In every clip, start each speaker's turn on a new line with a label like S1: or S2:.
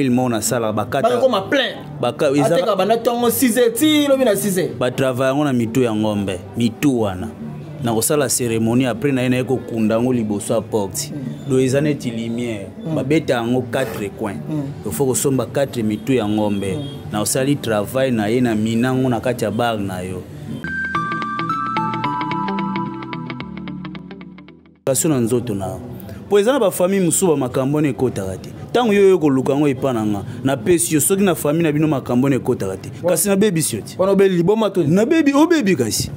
S1: Il mona sala bakata
S2: comme plein
S1: baka
S2: izaka bana tongo 6 ti lobi na 6
S1: ba travailler ngona mitu ya ngombe mitu wana na kosala cérémonie après na ina eko kunda ngo liboso a porte do ezane ti lumière ba beta ngo 4 coins il faut ko somba 4 mitu ya ngombe na osali travail na ye na minango na kati ya bar na yo kasuna nzoto na po ezana ba famille musuba makambo ne kotaka te tango yo ko lukango ipananga na pesi yo soki na famille na bino makambo ne kotaka te kasi na baby sioti
S2: wana obeli liboma to
S1: na baby o baby kasi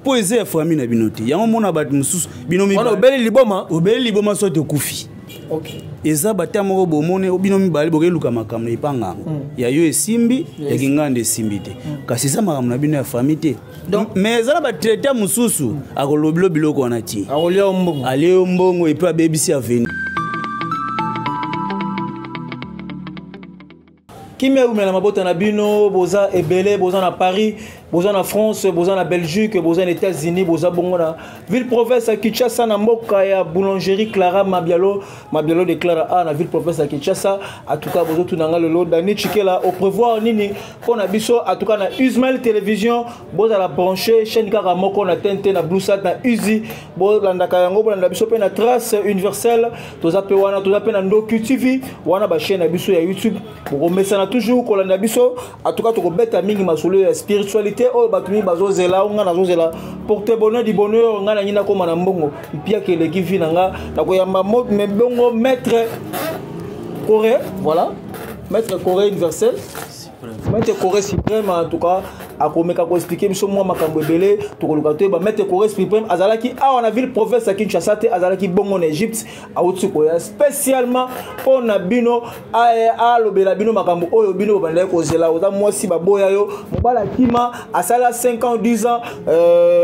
S1: po eze ya famille na bino te yango mona bat mususu bino mi
S2: wana obeli liboma
S1: so te kufi
S2: okay
S1: eza batamo ko bomone bino mi bali boke luka makambo ipanga ya yo esimbi ya kingande esimbi te kasi za makambo na bino ya famille te mais ezala ba traiter mususu akolobilo biloko wana ti
S2: akolia mbongo
S1: ale mbongo et puis baby si aveni
S2: Kimia umela mabota na bino boza ebele boza na Paris boza na France boza na Belgique boza na États-Unis boza bongo na ville province à Kinshasa na mboka ya boulangerie Clara Mabialo de Clara A na ville province à Kinshasa en tout cas bozo tunanga lelo Dani Chikela au prévoir nini pona biso en tout cas na Ismaël télévision boza la brancher chaîne kaka moko na TNT na Bluesat na Uzi boza ndaka yango boza na biso pe na Trace universelle toza pe wana toza pe na Ndoku TV wana ba chaîne na biso ya YouTube bomesana toujours kolanda biso en tout cas to beta mingi masolo ya spiritualité o batumi bazozela nga nazozela porter bonheur du bonheur nga na nyina ko mana mbongo pia ke le gifi nanga na ko yamba mbongo maître Corée voilà maître Corée universel maître Corée suprême en tout cas akomeka ko expliquer biso moi makambo ebele to koluka to ba maître Corée suprême azalaki awa na ville province à Kinshasa te azalaki bongo en Égypte auti ko ya spécialement pour na bino a lobela bino makambo oyo bino bandai ko zela oza mwasi baboya yo mobala kima asala 5 ans 10 ans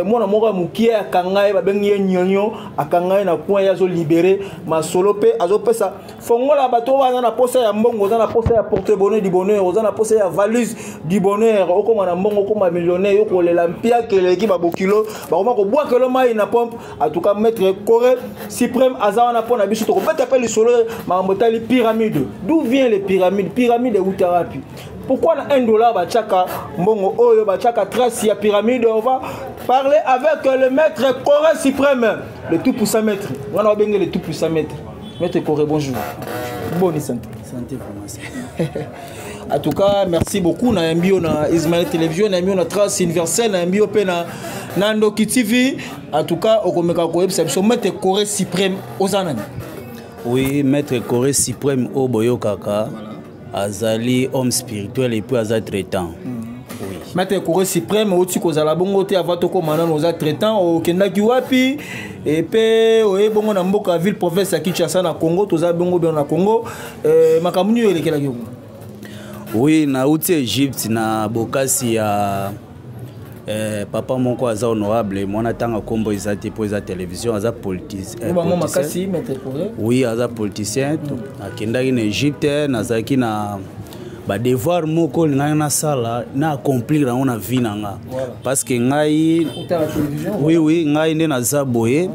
S2: mona moko mukie akangai ba bengi nyonyo akangai na coin ya zo libérer masolo pe azopesa fongola bato wana na posa ya mbongo oza na posa ya porte-bonheur du bonheur oza na posa ya valise du bonheur okoma na mbongo comme millionnaire yoko le lampia que l'équipe a bokilo ba koma ko bois que le mai na pompe en tout cas maître Corée suprême azawa na pona biso to ko beta pe le solo ma mbotali pyramide d'où vient les pyramides de Utarapi pourquoi na $1 ba chaka mbongo oyo ba chaka trace ya pyramide on va parler avec le maître Corée suprême le tout puissant maître on va benga le tout puissant maître Corée bonjour bonne santé vraiment en tout cas merci beaucoup na mbio na Ismaël télévision na mbio na Trace universelle na mbio pe na Ndoku TV en tout cas okomeka ko ebisa biso maître Corée suprême ozanani
S1: oui maître Corée suprême o boyo kaka azali homme spirituel et puis aza traitant oui
S2: maître Corée suprême oti kozala bongo te avant to komana noza traitant o kendaki wapi et pe oye bongo na mboka ville province ya Kinshasa na Congo toza bongo bien na Congo makamuni yo elekela ki
S1: oui na uti Égypte na bokasi ya papa moko aza honorable mwana tanga kombo ezate po eza télévision aza politicien
S2: makasi maître Corée
S1: oui aza politicien akendaki na Égypte nazalaki na ba devoir moko ngai na sala na accomplir na ona vie nanga parce que ngai oui ngai nde naza boye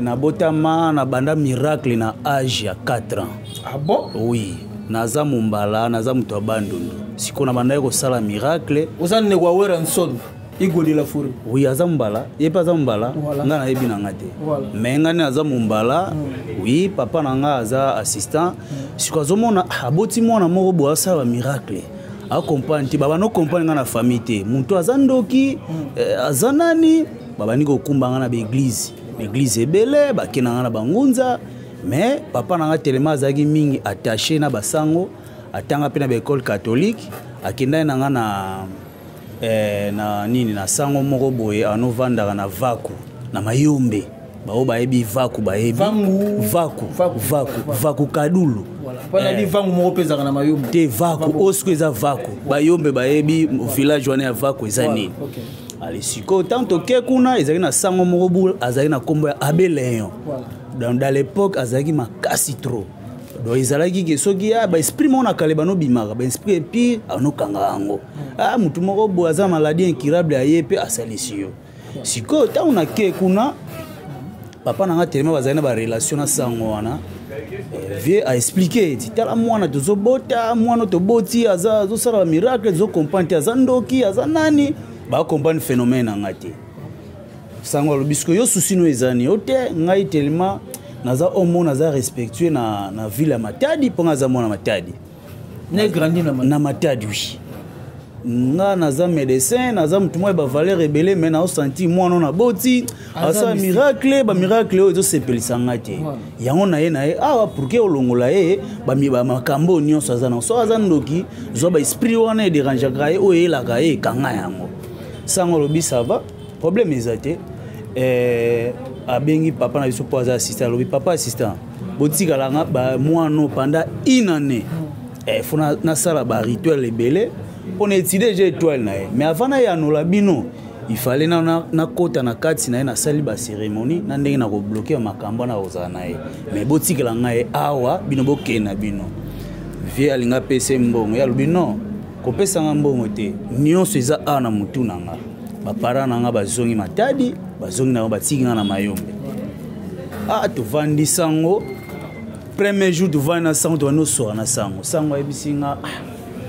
S1: na botama na banda miracle na âge ya 4 ans
S2: ah bon
S1: oui naza mumbala naza mutu wa bandundu siko na banda ko sala miracle
S2: ozane kwa wera nson igoli la fure
S1: oui aza mumbala yepa aza mumbala nga na yebi na ngate mais nga ne aza mumbala oui papa nanga aza assistant siko azomona aboti mwana moko bo asala miracle accompagne ti baba no comprendre nga na famille te muntu aza ndoki aza nani baba niko kumbanga na l'église ebele bakena na bangunza mais papa nanga telema azaki mingi attaché na basango atanga pe na école catholique akenda nanga na nini na sango moko boye anovandaka na vaku na mayombe bao baebi vaku baebi vaku kadulu
S2: voilà di vangu moko pezaka na mayombe
S1: te vaku osko eza vaku bayombe baebi village wana ya vaku eza nini allez siko tanto ke kuna ezaki na sango moko bul azaki na kombo ya Abeleon dans l'époque azaki makasi trop donc ezalaki ke soki ba esprit mona kaleba no bimaka ba esprit puis anokanga yango mutu moko bo aza maladie incurable ayepe asalisi yo siko ta una ke kuna papa nanga telema bazali na ba relation na sango wana vie a expliqué tala mwana tozobota mwana toboti azosala miracle tozokomprendre azandoki azanani bakomprendre phénomène nanga te sango alobi siko yo susi no ezani yo te ngai tellement naza omo naza respectueux na ville ya Matadi mpo naza mwana Matadi
S2: ne grandi
S1: na Matadi oui nga naza médecin naza mutu mwa ba valeur ebele mais na osenti mwana na boti asa miracle ba miracle oyo ezosepelisa nga te yango na ye awa pour que olongola ye ba makambo nyonso aza na so aza ndoki zo ba esprit wana e dérange ka ye oyo elaka ye kanga yango sango lobi ça va problème ezate abengi papa na biso po aza assistant lobi papa assistant botikala nga ba mwana pendant une année fona nasala ba rituel ebele on étudier j'ai étoile na mais avant na yanola bino il fallait na kota na kati na sali ba cérémonie na ndenge na ko bloquer makambo na ozana na mais botikela ngai awa bino bokena bino vie alinga pese mbongo ya lubino ko pesa mbongo te nyonso eza ana mutu nanga ba para nanga bazongi Matadi bazongi na batiki na mayombe to vandi sango premier jour tu vandi na sango to no so na sango ebisinga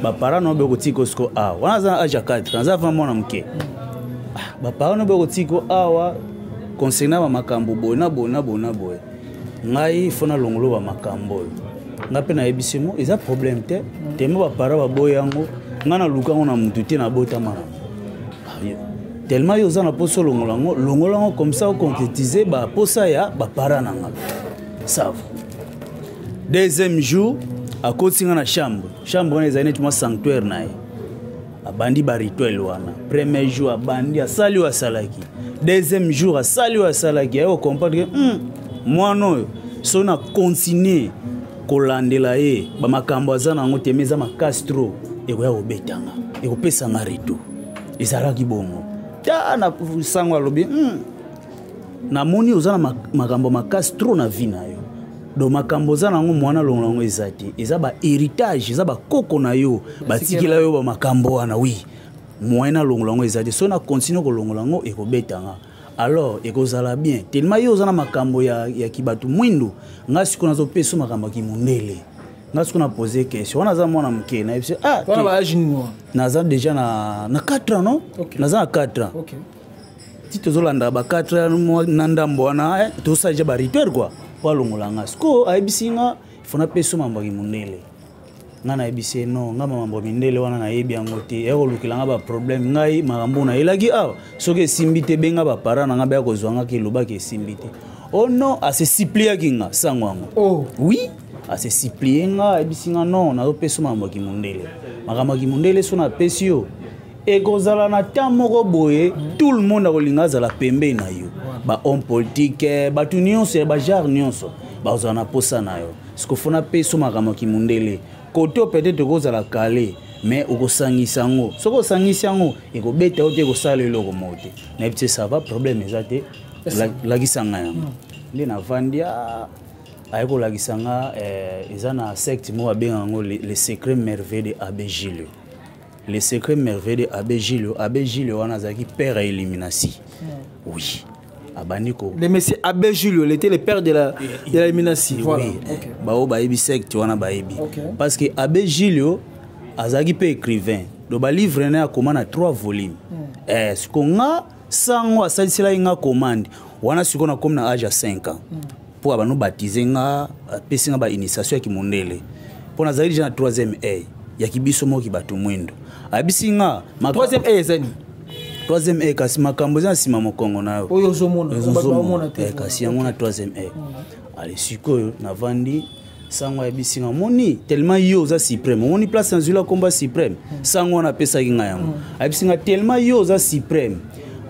S1: ba para no beko tiko sko wana za aja 4 kanza va mwana mke ba para no beko tiko awa concernant ba makambo bona boye ngai fona longolo ba makambo ngape na ebisimo eza problème te temo ba para ba boyango ngana luka ngona mutu te na bota mara tellement yo za na poso longolango comme ça concrétiser ba posa ya ba para nanga ça deuxième jour a kotinga na chambre wana ezali neti mwa sanctuaire na ye abandi ba rituel wana premier jour abandi asali wa salaki deuxième jour asali wa salaki ayo comprendre que mwana oyo so na continuer kolandela ye ba makambo aza nango te meza makasi trop ekoya kobetanga ekopesa nga retour ezalaki bongo ta na sango alobi namoni oza na makambo makasi trop na vie na yo do makambo za nango mwana longolango ezati eza ba héritage eza ba koko na yo batikila yo ba makambo wana oui mwana longolango ezati so na continue ko longolango ekobetanga alors ekozala bien tellement yo za na makambo ya kibatu mwindu ngasi kona zo peso makambo ki mundele ngasi kona poser question wana za mwana mke na yebise
S2: toi ba âge ni
S1: naza déjà na 4 ans non naza na 4 ans
S2: OK
S1: ti tozolanda ba 4 ans na ndambo wana to saja ba rituel quoi pa longolanga sko aibisinga fona peso mambo ki mundele ngana aibise no ngama mambo mindele wana na yebi yango te eko lukilanga ba problème ngai makambo na elaki soke simbite benga ba para na ngaba ko zwanga ki lobaki simbite oh non a se supplier kinga sangwango oui a se supplier nga aibisinga non na peso mambo ki mundele makambo ki mundele so na pesio ekozala na tamoko boye tout le monde akolinga zala pembe na yo ba homme politique ba tout nyonso ba genre nyonso ba ozana posa na yo siko fona peso makambo ki mundele koto peut-être kozala calé mais okosangisa ngo soko sangisa ngo ekobeta ote kosala eloko mote na petit ça va problème ezate la kisanga yango ndi na vandia ayeko la kisanga ezana secte mo abenga ngo les secrets merveilleux de Abbé Gilio. Les secrets merveilleux de Abbé Gilio wana zaki père à élimination. Oui. Abaniko.
S2: Le monsieur Abbé Gilio, il était le père de l'élimination.
S1: Voilà. Okay. Bao baebi secte wana baebi. Parce que Abbé Gilio azaki pe écrivain. Do ba livre na commande à 3 volumes. Ce qu'on a sango asalisela inga commande. Wana sikona comme na âge à 5 ans. Pour abanu baptiser nga pesinga ba initiation ki mondele. Pour na zaidi na 3e A. Ya kibiso mo ki batu mwendo. Abisinga
S2: 3e A ezani.
S1: 3e A kasi makambo za sima mokongo nayo.
S2: Oyo zomona
S1: te. Kasi yango na 3e A. Ale sikoyo na vandi sango abisinga moni tellement yo za suprême. Moni place en zula combat suprême. Sango na pesa kinga yango. Abisinga tellement yo za suprême.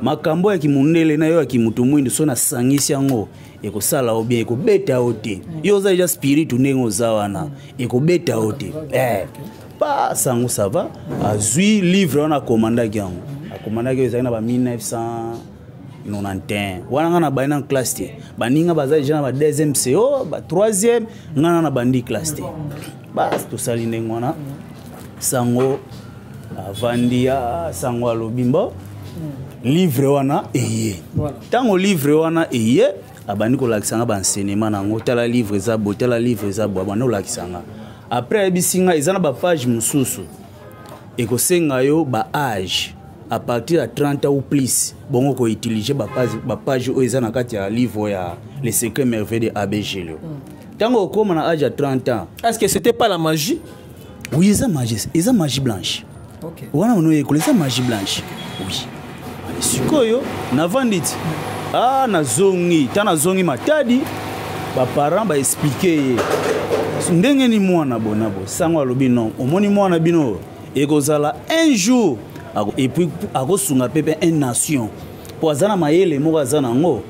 S1: Makambo ya kimundele na yo ya kimutu mwindi so na sangisi yango ekosala obie ekobeta ote. Yo za ja spirit nengo za wana ekobeta ote. Pas sango ça va azui livre on a commandé yango akomanda ke ezana ba 1991 wana ngana ba ina classe te baninga baza jana ba 2e CO ba 3e ngana na bandi classe te bas to sali ndengona sango avandia sango alobimbo livre wana eye tango livre wana eye abandi kolakisanga baenseignement nango tala livre eza bo tala livre eza bo abandi kolakisanga après ayebisinga eza na bapage mosusu ekosenga yo baage à partir de 30 ans ou plus bongo ko utiliser bapage oyo eza na kati ya livre ya les secrets merveilleux de ABG leo tango okoma na age ya 30 ans.
S2: Est-ce que c'était pas la magie?
S1: Oui, eza magie blanche.
S2: OK.
S1: Wana mono yekola eza magie blanche. Oui. Sikoyo navanditi nazongi ta nazongi matadi baparent baexplike ndenge ni mwana bonabo sango alobi non omoni mwana bino ekozala un jour et puis akosunga pepe une nation po azana mayele moko azana ngo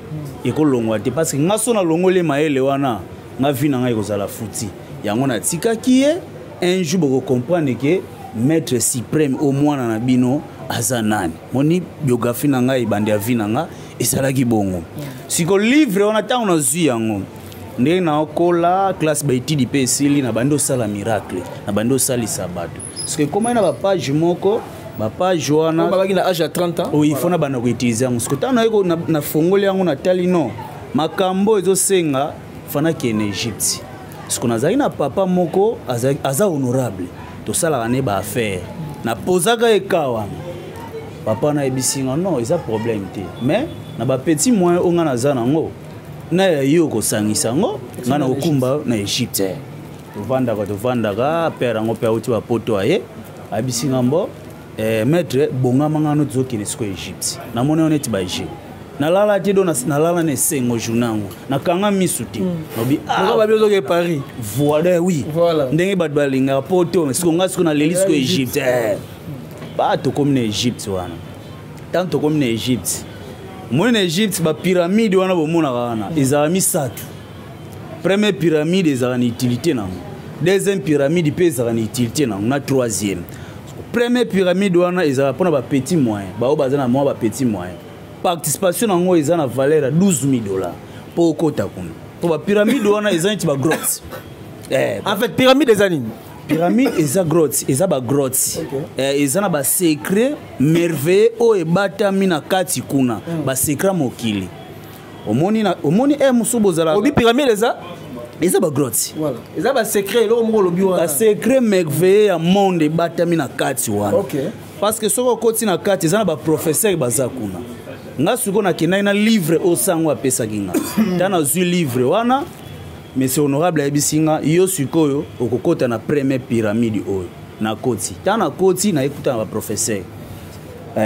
S1: ekolongwa te parce que ngaso na longole mayele wana nga vi na nga ekozala futi yango na tikaki ye un jour boko comprendre que maître suprême au mwana na bino azanani moni biographie na nga ibande ya vi na nga esalaki bongo siko livre on attend on azui yango ndenge na okola classe baitidi pe esili na bando sala miracle na bando sali sabato parce que comment na ba page moko ba page wana
S2: babaki na âge à 30 ans
S1: oui il faut na bana ko utiliser yango parce que tana yeko na fongoli yango na tali no makambo ezo senga fana ki en Egypte parce que nazali na papa moko aza honorable to sala ne ba affaire na posaka ekawa papa na ebisinga non eza problème te mais na ba petit moyen onga na za nango na yo ko sangisa ngo ngana okumba na Egypte tovandaka père ngo père uti ba poto aye abisinga mbo maître bonga mangano zokine siko Egypte na mona oneti ba Egypte na lala ti do na lala ne sengo junango na kanga misuti nobi
S2: ba biozo ke Paris
S1: voilà oui ndenge ba balinga poto siko ngasiko na leli siko Egypte ba to comme na Egypte wana tanto comme na Egypte moi na Egypte ba pyramide wana bomona wana ezala misatu première pyramide ezala ni utilité nango deuxième pyramide pe ezala ni utilité nango na troisième première pyramide wana ezala pona ba petit moyen ba obazana mo ba petit moyen participation nango ezana valeur ya $12,000 pour kota kuna pour ba pyramide wana ezana ti ba grotte
S2: en fait pyramide ezani
S1: pyramide eza grotte eza ba grotte ezana ba secret merveilleux o ebatami na kati kuna ba secret mokili omoni musubo zala
S2: obi pyramide
S1: eza ba grotte
S2: voilà eza ba secret lo mo lobi wana
S1: ba secret merveilleux ya monde ebatami na kati wana parce que soko koti na kati ezana ba professeur baza kuna nga suko na kenai na livre o sango apesa kinga tana zui livre wana monsieur honorable abisinga yo sikoyo okokota na première pyramide oyo na koti tana koti na ekuta na professeur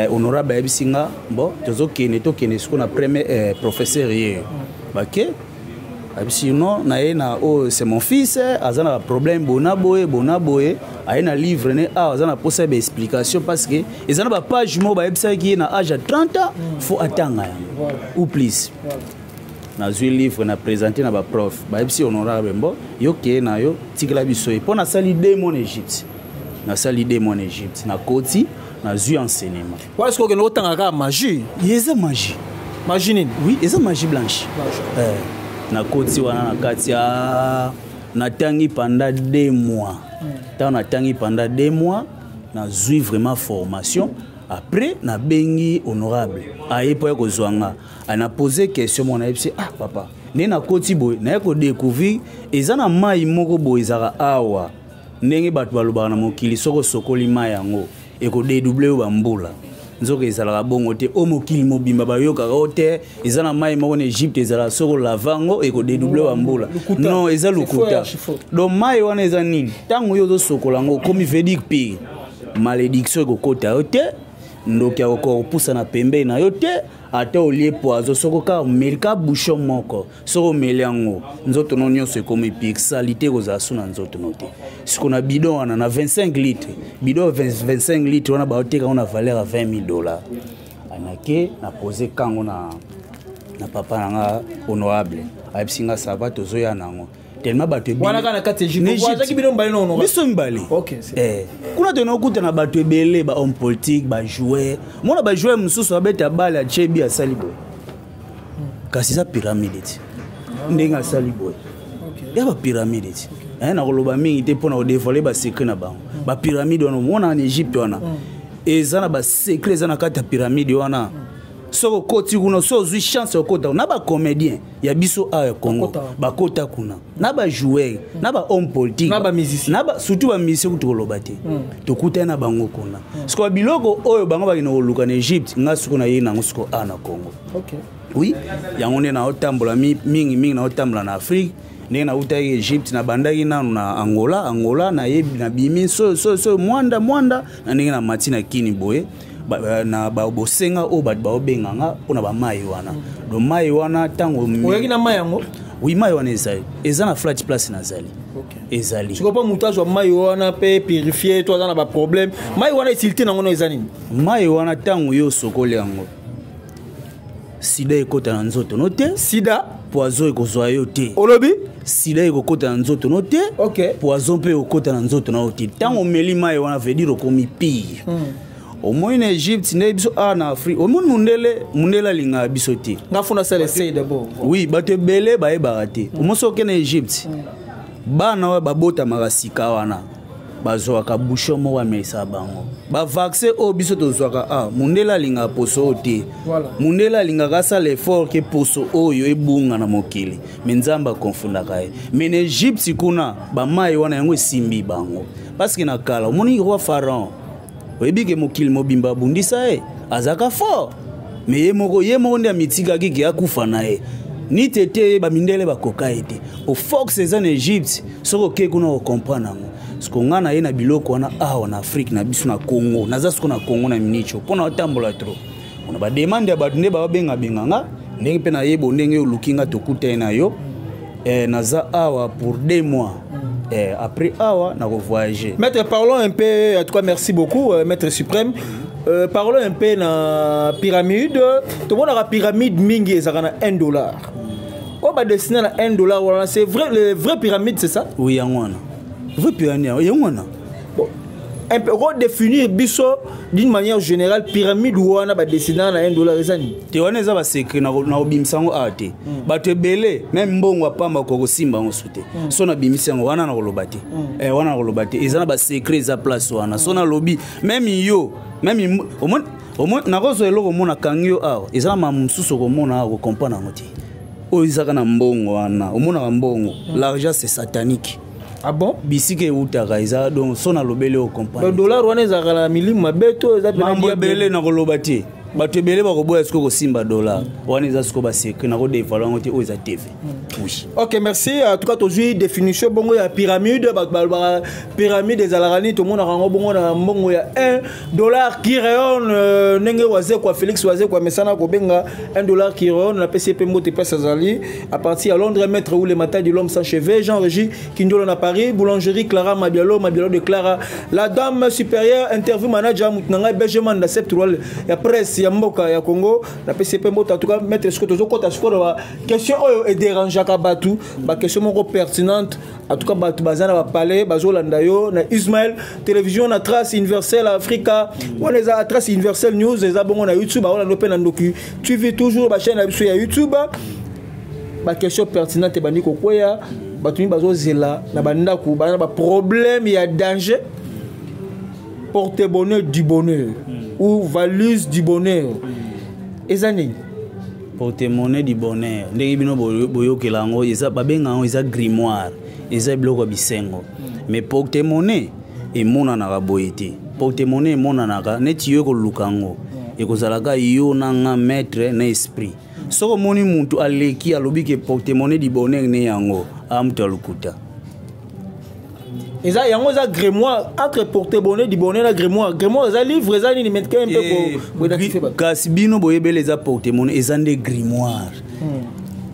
S1: honorable abisinga bon tozokene tokene siko na premier professeur ye bake abisino na ye na oh c'est mon fils azana problème bonaboye aina livre ne azana posa ba explication parce que ezana ba page mo ba ebisa ki na âge 30 ans faut attendre ou plus na zui livre na présenter na ba prof ba ebisi honorable mbo yo ke na yo tikela biso e pona sali démon en Égypte na sali démon en Égypte na koti na zui enseignement
S2: quoi est-ce que no tanga magie
S1: yeza magie
S2: nini
S1: oui eza magie blanche na koti wana na kati ya natangi pendant 2 mois tant natangi pendant 2 mois na zui vraiment formation après na bengi honorable aye po ko zwanga ana poser question mon aipsi papa ne na koti boy na ko découvrir ezana mai moko boy ezaka awa ndenge batu baloba na mokili soko sokoli mai yango eko dédoubler ba mbula nzoka ezalaka bongo te o mokili mobimba bayokaka o te ezana mai moko na Egypte ezala soko lavango eko dédoubler ba mbula non eza lukuta donc mai wana eza nini tango yo zo sokola ngo komi vedic pi malédiction eko kota o te ndoki ya kopusa na pembe na yo te ata olie poazo soko ka melika bouchon moko soko meliango nzoto no nyonso ekomi pixalité kozala suna nzoto no te siko na bidon wana na 25 litres bidon 25 litres wana baoteka ona valeur ya $20,000 anake na poser kango na papa nanga honorable abisinga sava tozoya nango tellement bato
S2: wana kana kati Egypte kwa zaki bidon mbali no honorable
S1: biso mbali
S2: OK
S1: kuna tena okuta na bato ebele ba homme politique ba joueur mona ba joueur mususu abeta bala ya chebi ya salibo kasi za pyramide ti ndenga salibo ya ba pyramide ti na koloba mingi te pona o dévoiler ba secret na bango ba pyramide wana mona en Egypte wana ezana ba secret ezana kati ya pyramide wana soko koti kuna so zui chance okota na ba comédien ya biso a Congo ba kota kuna na ba joueur na ba homme politique
S2: na ba musicien
S1: na ba surtout ba musicien kutoloba te to kuta na bango kuna siko biloko oyo bango ba kino luka na Egypte ngasuko na yena ngasuko a na Congo.
S2: OK.
S1: Oui, yango ne na otambola mingi na otambola na Afrique. Ndenge na uta Egypte na bandaki nanu na Angola na yebi na bimi so mwanda na ndenge na matina kini boye na ba bosenga o ba obenganga pona ba mai wana do mai wana tango
S2: oyaki na mai yango
S1: oui mai wana eza na flat place na zali.
S2: OK.
S1: Ezali
S2: tu comprends mutage wa mai wana pe purifier toi na ba problème mai wana utilité nango ezani
S1: mai wana tango yo sokole yango sida ekota na nzoto no te
S2: sida
S1: poison ekozwa yo te
S2: olobi
S1: sida ekokota na nzoto no te
S2: OK.
S1: poison pe ekokota na nzoto na te tango omeli mai wana veut dire okomi pire. Omoi na Egypte na biso na Afrique omoni mundele alinga biso te
S2: ngafuna ça essayer d'abord
S1: oui bato belé ba ebara te omosoke na Egypte bana wa babota makasika wana bazwaka bouchon mo wa mesa bango ba vaccin o biso tozwaka mundela linga poso te mundela linga kasa l'effort ke poso oyo ebunga na mokili menzamba confundaka ye mais na Egypte kuna ba mai wana yango simbi bango parce que na kala omoni roi pharaon oyebike mokili mobimba bundisa ye azaka fort mais ye moko nde mitika kiki akufa na ye ni tete ba mindele bakoka ete o fox eza na Egypte soko ke kuna o comprendre ngo siko ngana ye na biloko wana na Afrique na biso na Congo naza siko na Congo na minicho pona otambola trop ona ba demande ya batu nde ba benga benganga ndenge pe na yebo ndenge yo lukinga tokuta na yo naza awa pour 2 mois. Après awa na voyager.
S2: Maître, parlons un peu, en tout cas merci beaucoup Maître Suprême. Parlons un peu na pyramide. Tout le monde a la pyramide mingi ezaka $1. On va dessiner à $1 c'est vrai le vrai pyramide c'est ça?
S1: Oui yangwana. Vrai pyramide yangwana.
S2: Bon. Un peu redéfinir biso d'une manière générale pyramide wana ba dessiner à $1 ezani.
S1: Te wana eza ba secret na obimsango ate. Ba te belé même mbongo apamba ko simba ngosute. So na bimisango wana na kolobate. Wana na kolobate eza ba secret za place wana. So na lobby même yo même omon na kozo eloko mona kangyo awa. Eza ma msusu ko mona ko comprendre ngoti. O izaka na mbongo wana. Omona mbongo. L'argent c'est satanique.
S2: Ah bon?
S1: Bisike utaka iza donc sona lobele o compagnie.
S2: Le dollar wana ezaka milimu mabeto eza
S1: pena dia belé na kolobati. Bato belé ba ko boya siko ko simba dollar. Wana eza siko ba secret na ko dévaluer ngoti o eza TV. Oui.
S2: OK, merci. En tout cas aujourd'hui définition bongo ya pyramide pyramide des alarani tout monde rango bongo na bongo ya $1 qui rayonne nenge waze kwa Félix waze kwa mesana ko benga $1 qui rayonne na PCP mote pesa zali à partir à Londres maître ou les matins de l'homme sans cheveux Jean-Régis Kindolo na Paris boulangerie Clara Mabialo de Clara la dame supérieure interview manager mutnanga Benjamin da septural ya presse ya mboka ya Congo na PCP mote en tout cas maître ce que tozo kota score question et dérange Batu, ba question moko pertinente en tout cas batu bazana ba parler bazolanda yo na Ismaël télévision na Trace Universelle Africa on les a Trace Universelle News les a bongo na YouTube on a open ndoku tu vis toujours ba chaîne ya YouTube ba question pertinente bandi ko koya batu ni bazozela na banda ku ba problème ya danger porte-bonheur du bonheur ou valise du bonheur ezani
S1: porte-monnaie du bonheur ndenge bino boyokela ngo eza babenga ngo eza grimoire eza biloko bisengo mais porte-monnaie emonanaka boye te porte-monnaie emonanaka neti yo ekoluka ngo ekozalaka yo nanga maître na esprit soko moni muntu aleki alobi ke porte-monnaie du bonheur ne yango amutu alukuta
S2: eza yango eza grimoire entre porte-bonheur du bonheur na grimoire eza livre eza nini mettre un peu pour identifier
S1: kasi bino boyebele eza porte-monnaie eza nde grimoire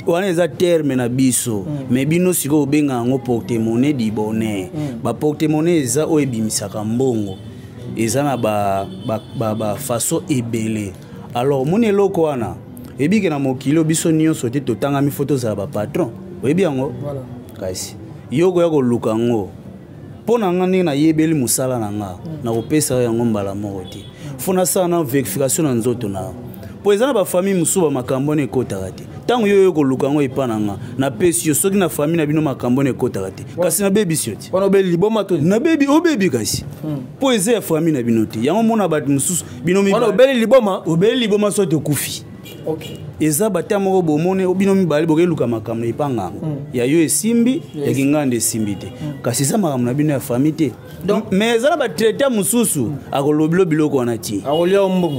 S1: wana eza terme na biso mais bino siko obenga yango porte-monnaie du bonheur ba porte-monnaie eza oyo ebimisaka mbongo eza na ba façon ebele alors moni eloko wana ebike na mokili biso nyonso te totangami photo za ba patron oyebi yango kasi yoko ya koluka ngo pona ngani na yebeli musala na nga na kopesa yango mbala moko te fona sana verification na nzoto na po ezana ba famille musuba makambo ne kotaka te tango yo koluka ngo ipana nga na pesi yo soki na famille na bino makambo ne kotaka te kasi na baby sioti
S2: wana obeli liboma to
S1: na baby o baby kasi po eze ya famille na bino te yango mona ba mususu bino mi
S2: wana obeli liboma
S1: so te kufi eza bata moko bomone obino mibale bokeluka makambo epanga ya yo esimbi ya kingande esimbi te kasi eza makambo na bino ya famille te mais ezala batraita mosusu akolobilo biloko wana ti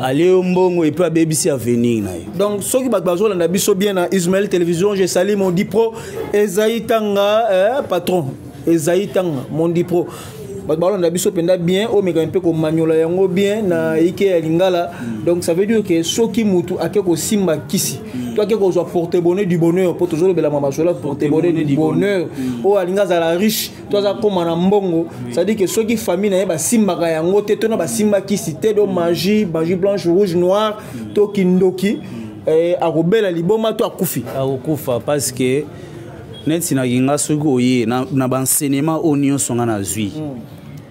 S1: alia mbongo epe abebisi avenir na yo
S2: donc soki bato bazolanda biso bien na Ismaël Télévision je salue mon dipro Ezaï Tanga patron Ezaï Tanga mon dipro balanda biso penda bien o meka mpe ko manyola yango bien na ike ya lingala donc ça veut dire que soki mutu akeko simba kisi toi akeko zo porter bonheur du bonheur pour toujours bela mama sola porter bonheur du bonheur o alinga za la riche toi za koma na mbongo ça dit que soki famille na ba simba ka yango te to na ba simba kisi te do magie blanche rouge noire to kindoki akobela liboma to akufa
S1: parce que net sinakinga soki oye na banseignement o nyonso nga na zwi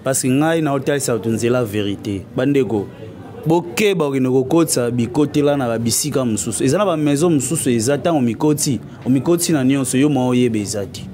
S1: parce que ngai na otalisa tunzela vérité bandeko boke bakende kokotisa bikotela na babisika mosusu eza na bamaison mosusu eza ntango omikoti na nyonso yo mwa oyeba eza ti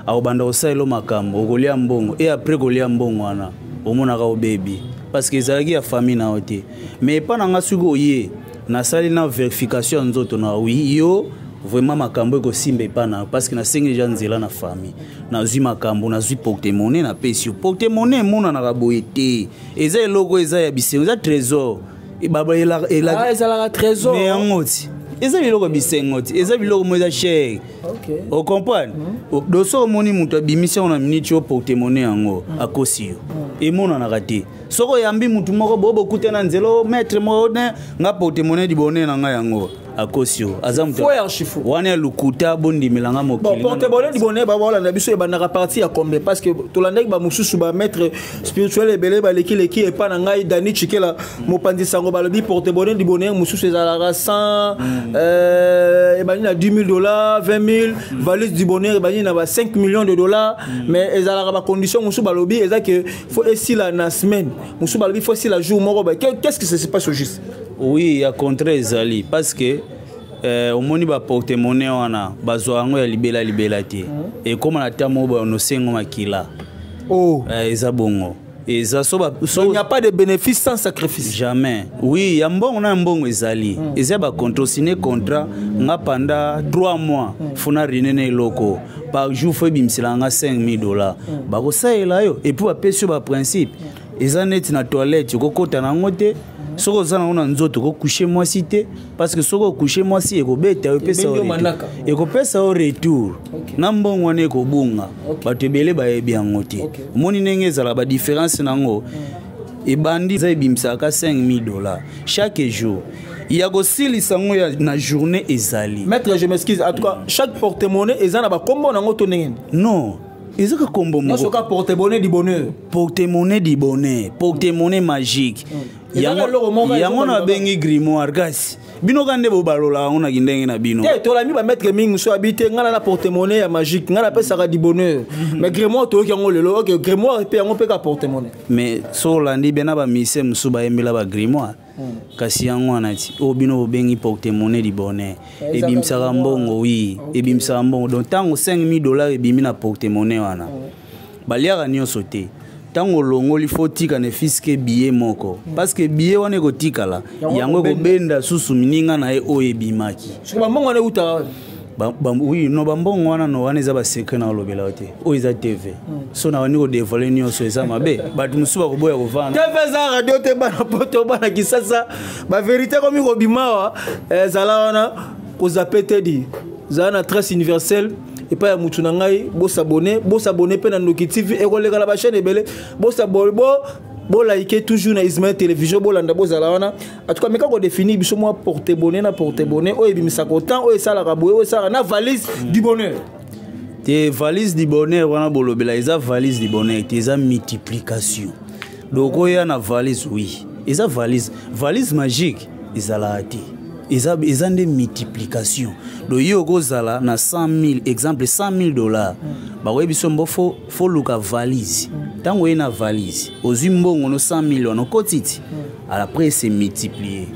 S1: akobanda kosalela makambo okolia mbongo e apres kolia mbongo wana omonaka obebi parce que ezalaki ya famille na yo te mais epa na nga soki oye nasali na vérification ya nzoto na wi yo vraiment makambo ekosimba epa na parce que nasengi deja nzela na famille nazwi makambo nazwi porte-monnaie na pesi porte-monnaie emonanaka boye te eza eloko eza ya bisengo eza trésor
S2: ezalaka trésor
S1: mais yango ti eza biloko bisengo ti eza biloko mo eza cher o comprendre doso omoni moto abimisi yango na minute yo porte-monnaie yango akosi yo emonanaka te soko oyambi motu moko bobokuta na nzela maître moko nga porte-monnaie dibone na nga yango akosio azamuto wana lukuta bondi milanga mokili
S2: bon porte-bonheur di bonheur ba wala na biso e bandaka partie ya combien parce que to landaki ba mususu ba maître spirituel ebele ba leki e pa na ngai Dani Chikela mopandi sango ba lobi porte-bonheur di bonheur mususu ezalaka 100 e bani na $10,000 20,000 valise du bonheur e bani na ba 5 millions de dollars mais ezalaka ba condition mususu ba lobi eza que faut esi la na semaine mususu ba lobi faut esi la jour moko ba qu'est-ce que ça se passe au juste.
S1: Oui, ya contre ezali parce que omoni ba porte-monnaie wana bazwa yango ya libela te et comme na tamo ba no sengo makila eza bongo eza
S2: il n'y a pas de bénéfice sans sacrifice
S1: jamais oui ya mbongo na mbongo ezali eza ba contrat signé contrat nga pendant 3 mois fona rinene loko par jour faut bimsila nga $5,000 ba ko saela yo et puis ba pesi ba principe eza net na toilette ko kota na ngote soko zana ona nzoto ko coucher moi cité parce que soko coucher moi si ekobeta yo pesa ekopesa au retour na mbongo ne ko bunga batebele ba yebi yango te moni nenge ezala ba différence nango e bandi za ebimsaka $5,000 chaque jour il y a aussi les sango na journée ezali
S2: maître je m'excuse en tout cas chaque porte-monnaie ezana ba kombo nango to nenge
S1: non ezaka kombo mo
S2: soka porte-monnaie du bonheur
S1: porte-monnaie magique yango na bengi grimoire kasi bino kande bo balola on a kindenge na bino
S2: to la mi ba mettre mingi so habité ngala na porte-monnaie ya magique ngala pesa du bonheur mais grimoire to yango lelo OK grimoire pe yango pe ka porte-monnaie
S1: mais so landi bena ba mise musu ba yembela ba grimoire kasi yango anati o bino bengi porte-monnaie di bonheur e bimsaka mbongo oui e bimsaka mbongo donc tango $5,000 e bimi na porte-monnaie wana baliaka nyonso te tango longoli faut tika ne fiske billet moko parce que billet wana ko tikala yango ko benda susu mininga na e o ebimaki
S2: so ba mbongo na uta
S1: oui no bambongo wana no wana eza ba secret na lobela te o eza TV so na wani ko dévoiler nyonso eza mabe batu musuba ko boya ko vana
S2: TV za radio te bana poto bana kisasa ba vérité komi ko bimawa zala wana ko zapete di zana trace universelle et pas ya mutu na ngai bo s'abonner pe na Ndoki TV e ko leka la ba chaîne ebele bo s'abonner bo like toujours na Ismaël Télévision bo landa bo zala wana en tout cas meka ko définir biso moi porte-bonheur na porte-bonheur o ebimisa ko temps o esala ka boye o esala na valise du bonheur
S1: te valise du bonheur wana bolobela eza valise du bonheur te eza multiplication donc oya na valise oui eza valise magique ezala te eza nde multiplication do yo kozala na 100,000 exemple $100,000 ba webi sombo fo luka valise tango ena valise ozwi mbongo no 100 millions okotiti après c'est multiplié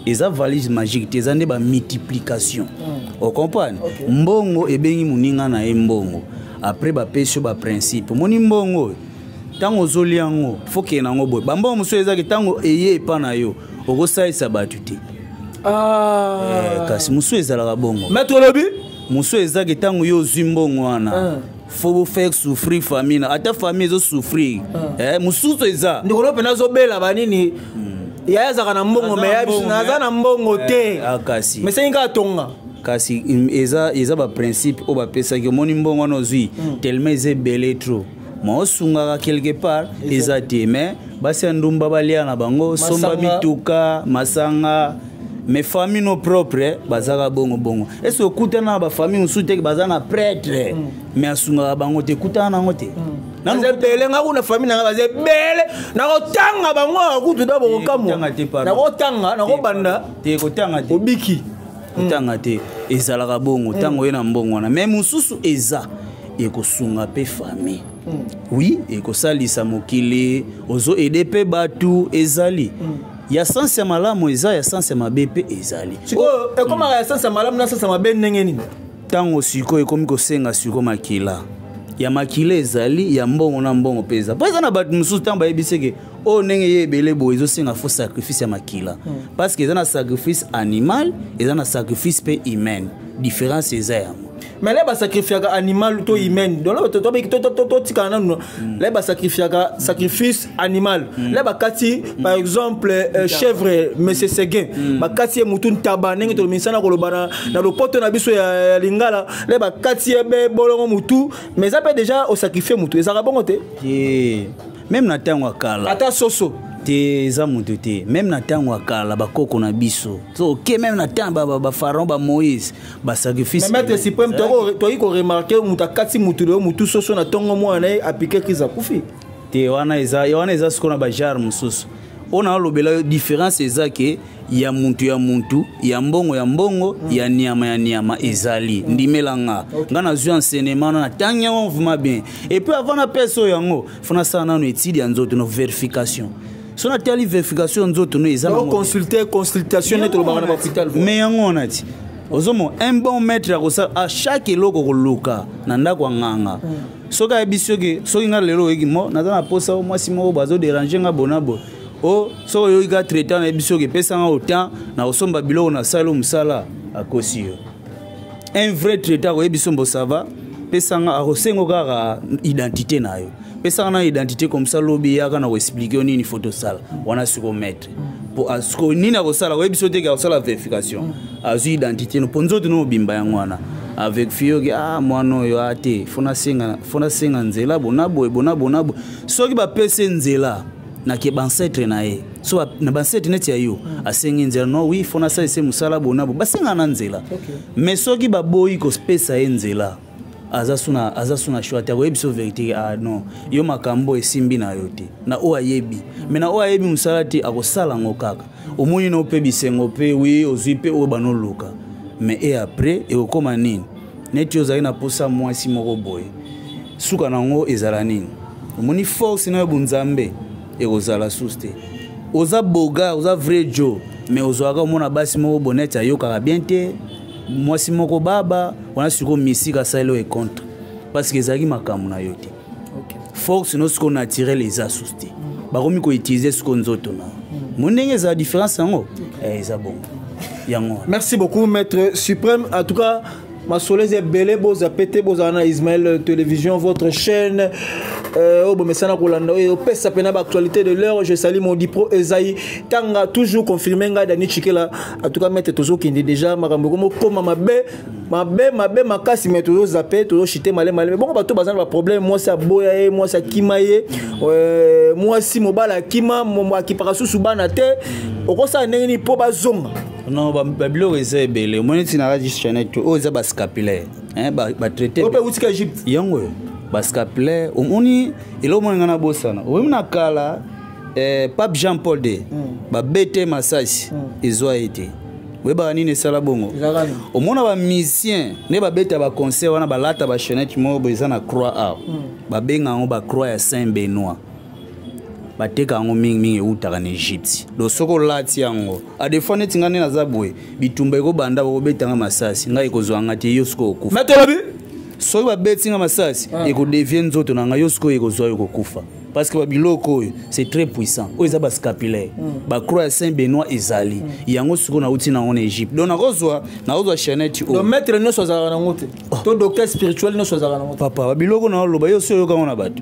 S1: eza valise magique te eza nde ba multiplication o comprendre mbongo ebengi muninga na mbongo après ba pesio ba principe moni mbongo tango zoli yango fo ke nango boy ba mbongo muso eza ke tango eye pa na yo okosalisa batu te kasi musu ezalaka bongo
S2: maître lobi
S1: musu ezaki tango yo zimbongo wana faut faire souffrir famille ata famille zo souffrir mususu eza
S2: ndikolo pena zo bela banini ya zaka na mbongo me ya biso na za na mbongo te
S1: kasi
S2: mais c'est nga tonga
S1: kasi eza ba principe o ba pesa ki moni mbongo no zui tellement eze belé trop mo sungaka quelque part eza te mais basi ndumba balia na bango somba mituka masanga mes familles no propre bazaka bongo est-ce que kutana ba famille usute bazana prêtre mais asunga bango te kutana ngote
S2: nanu bele nga kuna famille nga baze bele na ko tanga bango kutu da bongo kamo na ko tanga na ko banda
S1: te ko tanga te
S2: obiki
S1: tanga te ezalaka bongo tango yena mbongo na même mususu eza ekosunga pe famille oui ekosalisa mokili ozo aider pe batu ezali ya sens ya malamu eza ya sens ya mabe pe ezali
S2: siko ekoma ya sens ya malamu na sens ya mabe ndenge nini
S1: tango siko ekomi kosenga siko makila ya makila ezali ya mbongo na mbongo peza po eza na bato mosusu ntango bayebiseke o ndenge ye ebele boye ezosenga fo sacrifice ya makila parce que eza na sacrifice animal eza na sacrifice pe humaine différence eza yango
S2: mais là, sacrifier animal to humain. Donc là, sacrifice animal. Là, par exemple, chèvre, monsieur Seguin, bakati mutun tabaneng to misana kolobana na le pote na biso ya lingala. Là, bakati be bolongo mutu, mais ça peut déjà au sacrifier mutu. Ça va bon te.
S1: Même na tango kala.
S2: Ata soso.
S1: Te za mutu te même na tango akala bakoko na biso so ok même na tango ba pharaon ba Moïse ba sacrifice
S2: mais maître suprême to iko remarquer muta kati mutu le mutu soso na tongo mo na appliquer kiza kufi
S1: te wana eza skona ba jar mususu ona lobela différence eza ke ya muntu ya mbongo ya nyama ezali ndimelanga ngana zu enseignement na tanya on vraiment bien et puis avant na peso yango fona sana no étude ya nzoto no vérification. Si on a telle vérification, nous avons
S2: consultation net au hôpital.
S1: Mais on a dit, un bon maître à chaque logo loka, nanda kwa nganga. Soka ebisoge, soki nga lelo egimo, na posa moi si mo bazo déranger nga bonabo. Oh, so yo ga traiter na ebisoge pesa nga autant na osomba bilo na salo musala akosio. Un vrai traiteur ko ebisombo ça va, pesa nga akosengo ka identité na yo. Pesa na identité comme ça lobby ya kana expliquer nini photo sala wana siko mettre pour asko nini akosala ko ebiso te ka sala vérification azu identité no ponzo de no bimba ya mwana avec fio mwana yo ate fona senga nzela bonabo soki ba pese nzela na ke bancetre na ye so na bancetre net ya yo asenga nzela no oui fona sa ese musala bonabo basenga na nzela mais soki ba boyi ko spesa nzela azasuna shwata ko ebiso vérité non yo makambo esimbi na yote na o ayebi mais na o ayebi musalati akosala ngokaka omoni no pe bisengo pe oui ozui pe o banoluka mais et après et okoma nini neti ozali na posa mwasi moko boye suka nango ezala nini omoni force na bunzambe e ozala suste oza boga oza vrai joe mais ozwaka omona basi moko bonete ayoka bien te mwasi moko baba wana siko misika salo et contre parce que ezaki makamu na yote force no siko naturel eza suste bakomi ko utiliser siko nzoto na monenge za différence yango eza bon yango.
S2: Merci beaucoup maître suprême. En tout cas ma soleil est belé boza pété bozana Ismaël télévision votre chaîne Bomesana Rolando et pesa pena actualité de l'heure. Je salue mon dipro Esaïe Tanga toujours confirmé nga Dani Chikela. En tout cas maître tozo qui est déjà makambo comme mabe makasi mais toujours zappé toujours chité malé bon bato bazana ba problème moi ça boya moi ça kimaye moi si mobala kima mo akipaka susu bana te okosa ndenge po bazonga.
S1: Non babilo eza belé moi tina radio channel to oza ba scapulaire ba traiter
S2: ope utika Egypte
S1: yango bascapulaire omoni elo mona na bosana omina kala Pape Jean Paul de ba bete masasi ezwa été weba nini sala bongo omona ba musicien ne ba beta ba concert wana ba lata ba chenette mo boza na croix a ba benga ngo ba croix ya Saint Benoît bateka ngo mingi utaka na Egypte do soko lati yango a defo neti ngane na zabwe bitumba iko banda bo betanga masasi ngai kozwanga te yosko okufa
S2: metolobi
S1: soki ba betinga masasi eko devient nzoto na nga yosko eko zwa yoko kufa parce que babiloko c'est très puissant oyo eza bascapulaire bacroix ya Saint Benoît ezali yango siko nauti nango na Égypte donc nakozwa chaînette
S2: donc maître nyonso azalaka nango te to docteur spirituel nyonso azalaka nango
S1: papa babiloko na oloba yo so yokango na bato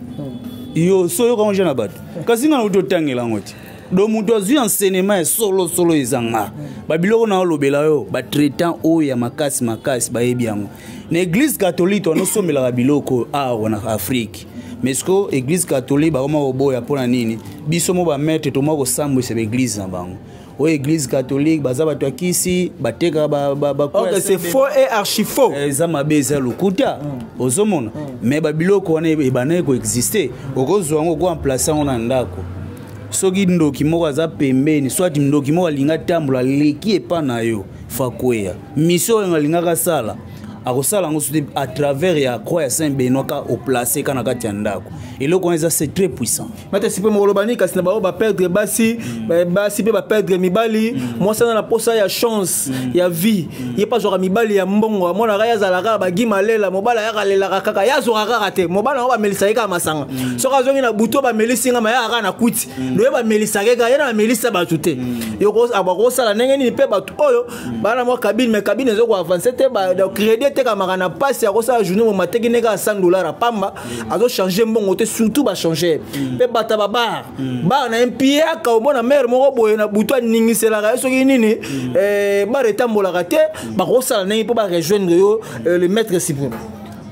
S1: yo so yokango je na bato kasi nga na uti otangela yango te donc moto azwi enseignement ya solo ezanga babiloko na olobela yo batraitant oyo ya makasi bayebi yango na église catholique wanosomelaka biloko awa na Afrique mais ce que église catholique bakoma koboya mpona nini biso mo bamaître toma kosambwisa baéglise na bango oyo église catholique baza bato ya kisi bateka
S2: c'est faux et archi faux
S1: eza mabe eza lokuta ozomona mais babiloko wana ebanaye koexiste okozwa yango okoamplace yango na ndako soki ndoki moko aza pembeni soit ndoki moko alinga tambola leki epa na yo fakweya mission oyo alingaka sala akosala yango soki à travers ya croix ya Saint Benoît ka oplace kana kati ya ndako eloko wana eza c'est très puissant
S2: mate sipe molobani kasi na bao ba perdre basi pe ba perdre mibali mwasana na posa ya chance ya vie ye pas genre mibali ya mbongo mona kaya zalaka ba gimalela mobala ya kalela kaka ya zo kaka te mobala ba melisa ka masanga soka zongi na buto ba melisinga ma ya ka na kuti ndo ba melisa ka ya na melisa ba tuté yoko abako sala ndenge ni pe ba oyo bana mo cabine mais cabine zo ko avancer te ba crédit te kamaka na passe ya ko sala journée mo mateki neka $100 pamba azo changer mbongo te surtout ba changer pe bata baba ba na impie ka omona mère moko boye na buto ningisela ka soki nini ba retambola ka te ba ko sala ndenge po ba rejoindre yo le maître suprême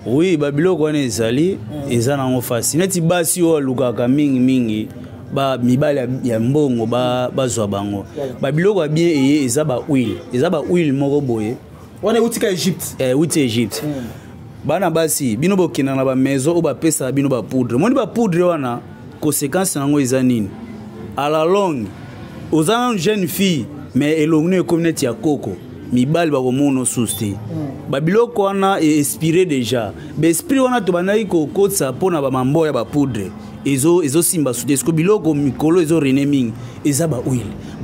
S1: oui babiloko wana ezali eza nango fasi neti basi oyo alukaka mingi ba mibali ya mbongo bazwa bango babiloko bien eye eza ba huile moko boye
S2: wana utika Egypte
S1: uti Egypte bana basi bino bokina na ba maison o ba pesa bino ba poudre moni ba poudre wana conséquence nango eza nini à la longue ozana une jeune fille mais elongné communauté ya koko mibali ba komono suste ba biloko wana inspiré déjà ba esprit wana to banai ko kotsa pona ba mambo ya ba poudre ezo simba suste sko biloko mikolo ezo renaming eza ba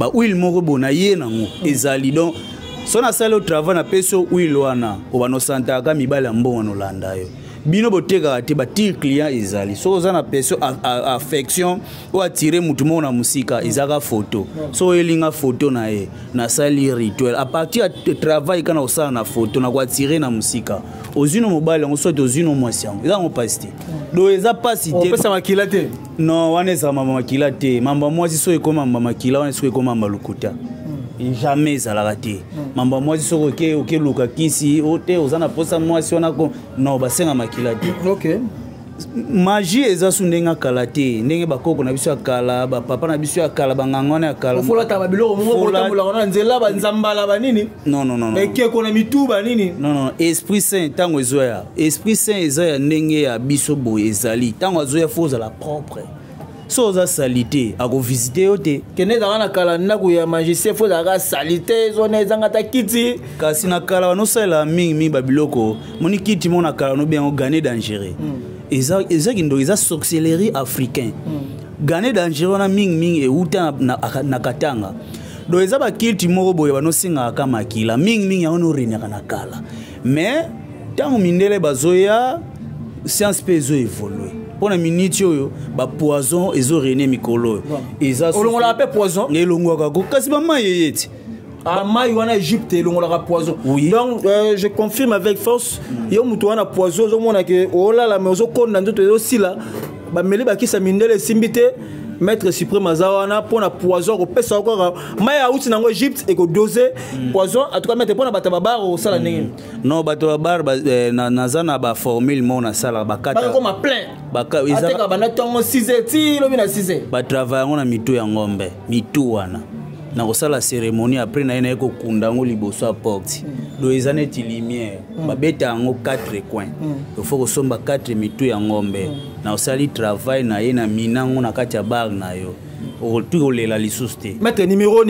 S1: huile moko bona ye nango ezali donc sona sala au travail na peso huile wana obano santa ka mibali mbongo no landa yo bino boteka te batir client ezali so za na peso affection ou attirer mutu mo na musika ezaka photo so elinga photo na ye na sali rituel à partir de travail kana osala na photo na ko attirer na musika ozino mobali ngo so ozino mwasi yango eza ngo pasti do eza pasi te
S2: pesa makila te
S1: non wana eza mama makila te mamba mwasi so ekoma mama makila wana so ekoma malukuta jamais ezalaka te mamba mwasi soki okeluka kisi ote ozana posa mwasi wana non basenga makila te
S2: okay
S1: magie eza su ndenge kala te ndenge bakoko na biso ya kala bapapa na biso ya kala bangangwana ya kala
S2: ofolata babiloko mongo kotambola na nzela banzambala banini
S1: non
S2: ekeko na mituba nini
S1: non esprit saint tango ezoya esprit saint eza ya ndenge ya biso boye ezali tango azoya fo ozala propre so za salite ako visiter yo te
S2: kene za na kala ndako ya magicien fo za salite zone ezanga ta kiti
S1: kasi na kala wano sala mingi babiloko moni kiti mona kala no bien gagner dangereux eza kindo eza sorcellerie africain gagner dangereux na mingi e uta na katanga do eza ba kiti moko boye bano singa ka makila mingi ya ono renaka na kala mais tango mindele bazoya science peso évoluer pona minute oyo ba poison ezo rené mikolo eza
S2: olongola pe poison
S1: elongwaka ko kasi ba mayeyeti
S2: mai wana Égypte elongola poison donc je confirme avec force yo mutu wana poison zo mona ke olala mais ozo konda ndoto ezo sila ba meli ba kisa mindele simbite maître suprême azawana pona poison ko pesa ko mai ya uti nango Égypte e ko doser poison en tout cas mettre pona bata babar au sala ndenge
S1: non bato babar na zana ba formule mona sala bakata
S2: ba comme plein
S1: baka
S2: ezaka bana tongo 6h ti lobi na 6h
S1: ba travailler ngona mitu ya ngombe mitu wana na kosala cérémonie après na ina eko kunda ngo liboso a porte do ezane ti lumière ba beta ngo 4 coins il faut ko somba 4 mitu ya ngombe na osali travail na ye na minango na kati ya bar na yo o lela lisusu te
S2: mettre numéro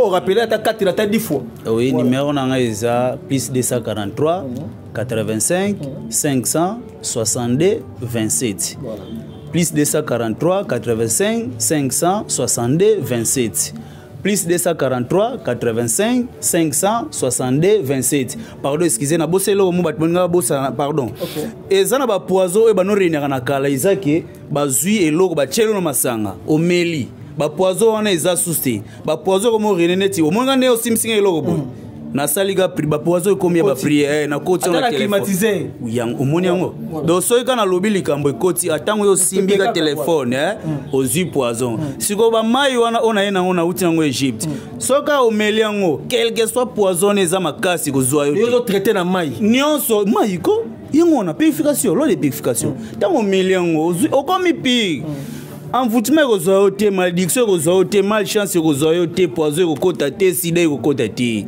S2: on rappeler ata 4 ata 10 fois
S1: oui numéro na nga eza plus 243 85 500 62 27 plus 243 85 500 62 27 plus 243 85 562 27. Pardon, excusez na bosse lo mo batmonga bossa pardon. Ezana ba poison e ba no renaka na kala izaki bazui eloko ba chelo no masanga omeli ba poison wana eza suste ba poison ko mo reneneti o monga ne o simsinga eloko bo na saliga pri ba poison ekomi ba prière na koti na
S2: climatiser
S1: yang omoni yango do so ika na lobi likambo ekoti atango yo simbi ka telefone ozui poison siko ba mai wana ona yena ngona uti yango Egypte soka omeli yango quelque soit poison eza makasi kozwa
S2: yo traiter na mai
S1: nyonso mai ko yango na purification lo de purification tango omeli yango okomi pi envoûtement kozwa te malédiction kozwa te malchance kozwa te poison kokota te sida kokota te.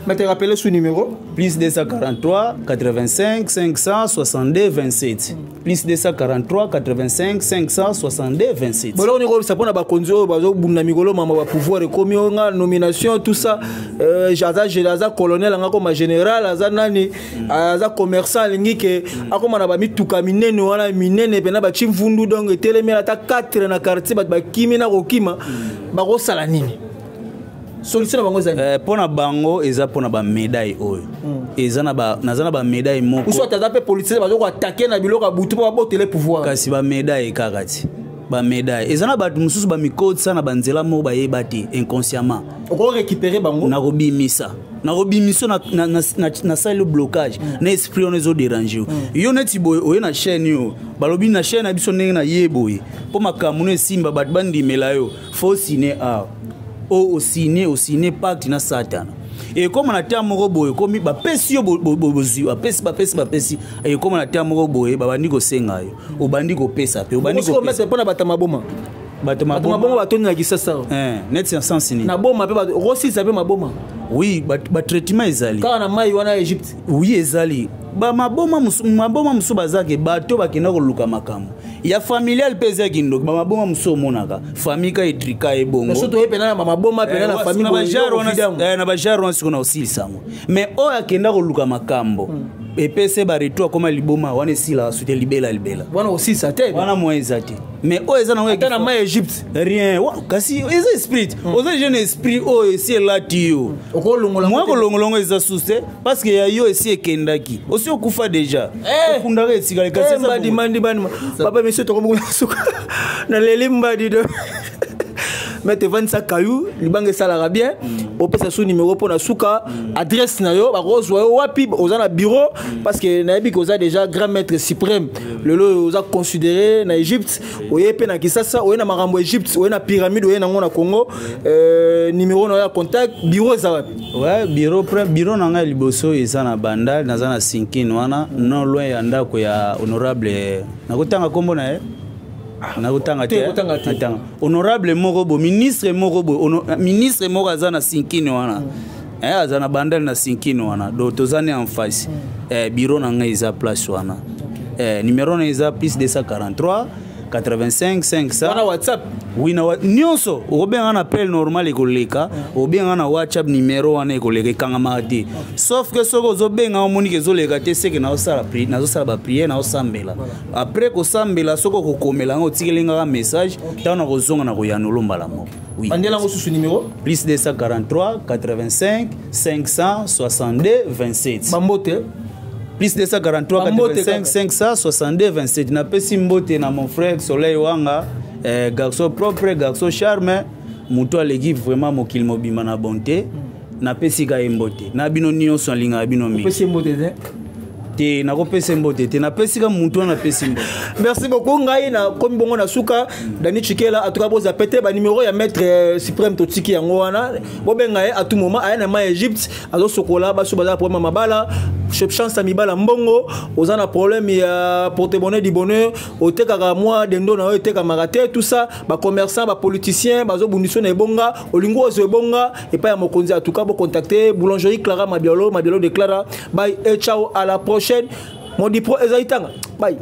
S2: Mais te rappeler ce numéro
S1: plus 243 85 562 27 plus 243 85 562 27.
S2: Bon, on est ça pour na ba konzo bazo bunda mikolo mama ba pouvoir ekomi nga nomination tout ça jaza colonel nga comme général aza nani aza commerçant lingi ke akoma na ba mituka minene wana minene pena ba chimvundu donc etelemela ta 4 na quartier ba kimi na kokima ba ko sala nini solution na bango zani
S1: pona bango eza pona ba médaille oyo eza na ba nazana ba médaille moko
S2: soit tazape policier bazo ko attaquer na biloko butu ba botele pouvoir
S1: kasi ba médaille kakati ba médaille eza na ba mususu ba mikoti sana banzela mo ba yebati inconsciemment
S2: oko récupérer bango
S1: na robimisa na salle le blocage na esprit on ezo déranger yo neti boy oye na chaîne yo balobi na chaîne na biso ndenge na yeboye po makamu no simba bat bandi melayo faut signer a o signer pacte na Satan et comme on a terme moko boye comme ba pesi yo bozi ba pesi et comme on a terme moko boye ba bandi ko senga yo o bandi ko pesa pe o bandi ko
S2: pesa pona batama boma batoni na kisasa
S1: net sens ni
S2: na boma pe rosi zabe maboma
S1: oui ba traitement ezali
S2: ka na mai wana Egypte
S1: oui ezali ba maboma musu bazake bato bakenda koluka makambo ya familial pesa kindo ba maboma musu monaka famille ka etrika ebongo
S2: surtout epena na maboma pena na famille
S1: na bajaro wana sikona aussi sango mais o akenda koluka makambo epese ba retour comme liboma wana sila soute libela
S2: wana aussi ça te
S1: wana moeza te mais o eza na
S2: wana na mai Egypte
S1: rien kasi eza esprit oza jeune esprit o esi elatio moi kolongolongo eza suste parce que ya yo esi ekendaki osi okufa déjà okundaka esikale kasi
S2: mandi papa monsieur tokomo suka na leli mbadi do mais te vendre ça caillou libange salara bien au pesa sous numéro pour na suka adresse na yo ba rozwa yo wapi ozana bureau parce que na yebi koza déjà grand maître suprême le lo oza considéré na Égypte oyepe na Kisasa oye na marambo Égypte oye na pyramide oye na ngona Congo numéro na ya contact bureau za wapi
S1: ouais bureau na nga liboso eza na bandal na zana sinkin wana non loin ya ndako ya honorable nakotanga kombo na na utanga te atanga honorable morobo ministre moko azana sinkini wana azana bandal na sinkini wana do tozane en face bureau na nga iza place wana numéro na iza plus 243 85 500
S2: wana WhatsApp
S1: oui na nyonso obenga na appel normal ekoleka obenga na WhatsApp numéro wana ekoleka kanga mati sauf que soko zo benga omonike zo leka te seke na osala pri na zo sala ba prière na osambela après ko sambela soko ko komela ngo tikelenga ka message tana ko zonga na ko yanolo mbala moko
S2: oui andela ngo susu numéro
S1: plus 243 85 562 27
S2: bambote
S1: plus 243 85 562 27 na pesi mbote na mon frère Soleil Wanga garçon propre garçon charme muto aleki vraiment mokili mobima na bonté na pesi ka mbote na bino nyonso linga bino mi
S2: pesi mbote
S1: te na ko pesi mbote te na pesi ka muto na pesi mbote.
S2: Merci beaucoup ngai na komi bongo na suka Dani Chikela atuka boza pété ba numéro ya maître suprême to tiki yango wana bobenga à tout moment aya na ma Égypte azo sokola ba so baza problème mabala chance mibala mbongo ozana problème ya porte-monnaie du bonheur otekaka moi dendo na oteka marate tout ça ba commerçant ba politicien bazo bundiso na ebonga olingo ozo ebonga et pas ya mokonzi atuka bo contacter boulangerie Clara Mabialo de Clara bye et ciao à la prochaine. Mon dipro ezaitanga bye.